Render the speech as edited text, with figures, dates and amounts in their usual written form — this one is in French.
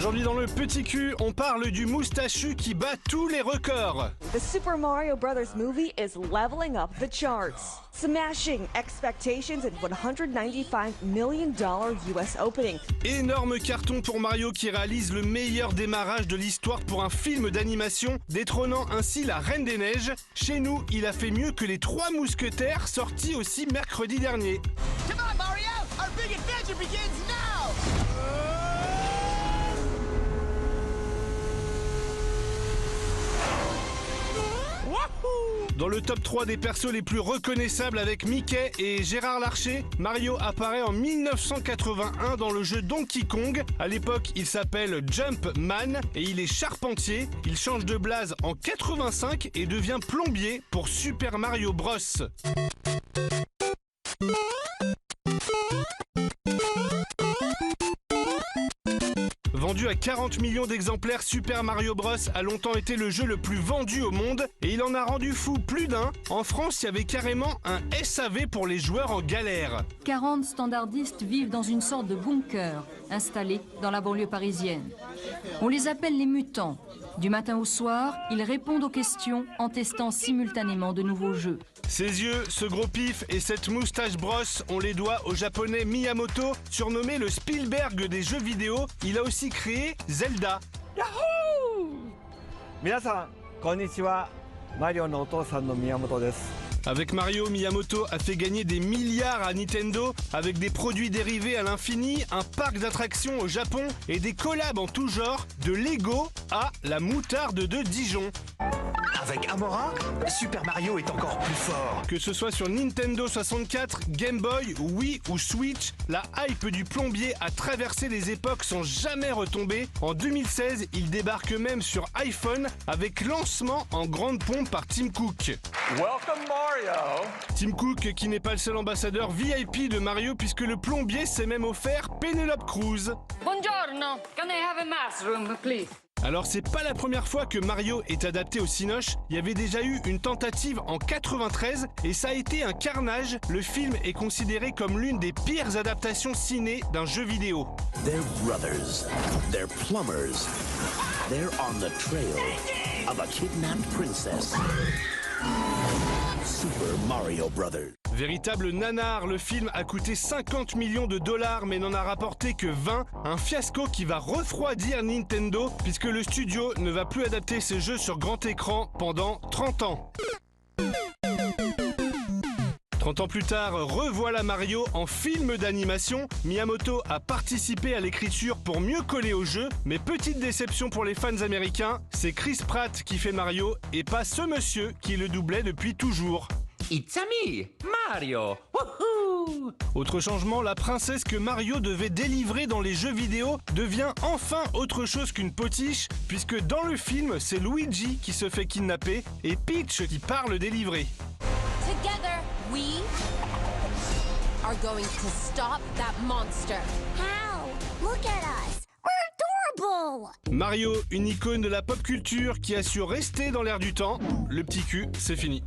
Aujourd'hui dans le petit cul, on parle du moustachu qui bat tous les records. The Super Mario Bros. Movie is leveling up the charts, smashing expectations at $195 million US opening. Énorme carton pour Mario qui réalise le meilleur démarrage de l'histoire pour un film d'animation, détrônant ainsi la Reine des Neiges. Chez nous, il a fait mieux que les 3 Mousquetaires, sortis aussi mercredi dernier. Come on, Mario! Our big adventure begins now! Dans le top 3 des persos les plus reconnaissables avec Mickey et Gérard Larcher, Mario apparaît en 1981 dans le jeu Donkey Kong. À l'époque, il s'appelle Jumpman et il est charpentier. Il change de blase en 85 et devient plombier pour Super Mario Bros. Vendu à 40 millions d'exemplaires, Super Mario Bros a longtemps été le jeu le plus vendu au monde et il en a rendu fou plus d'un. En France, il y avait carrément un SAV pour les joueurs en galère. 40 standardistes vivent dans une sorte de bunker installé dans la banlieue parisienne. On les appelle les mutants. Du matin au soir, ils répondent aux questions en testant simultanément de nouveaux jeux. Ses yeux, ce gros pif et cette moustache brosse, on les doit au japonais Miyamoto, surnommé le Spielberg des jeux vidéo. Il a aussi créé Zelda. Yahoo! 皆さん、こんにちは。マリオのお父さんの宮本です。 Avec Mario, Miyamoto a fait gagner des milliards à Nintendo avec des produits dérivés à l'infini, un parc d'attractions au Japon et des collabs en tout genre, de Lego à la moutarde de Dijon. Avec Amora, Super Mario est encore plus fort. Que ce soit sur Nintendo 64, Game Boy, Wii ou Switch, la hype du plombier a traversé les époques sans jamais retomber. En 2016, il débarque même sur iPhone avec lancement en grande pompe par Tim Cook. Welcome Mario! Tim Cook qui n'est pas le seul ambassadeur VIP de Mario puisque le plombier s'est même offert Penelope Cruz. Buongiorno, can I have a mushroom, please? Alors c'est pas la première fois que Mario est adapté au cinoche, il y avait déjà eu une tentative en 93 et ça a été un carnage. Le film est considéré comme l'une des pires adaptations ciné d'un jeu vidéo. They're brothers. They're plumbers. They're on the trail of a kidnapped princess. Super Mario Brothers. Véritable nanar, le film a coûté 50 millions de dollars mais n'en a rapporté que 20. Un fiasco qui va refroidir Nintendo puisque le studio ne va plus adapter ses jeux sur grand écran pendant 30 ans. 30 ans plus tard, revoilà Mario en film d'animation. Miyamoto a participé à l'écriture pour mieux coller au jeu, mais petite déception pour les fans américains, c'est Chris Pratt qui fait Mario et pas ce monsieur qui le doublait depuis toujours. It's a me, Mario! Woohoo! Autre changement, la princesse que Mario devait délivrer dans les jeux vidéo devient enfin autre chose qu'une potiche, puisque dans le film, c'est Luigi qui se fait kidnapper et Peach qui part le délivrer. Together, we are going to stop that monster. How? Look at us. We're adorable. Mario, une icône de la pop culture qui a su rester dans l'air du temps. Le petit cul, c'est fini.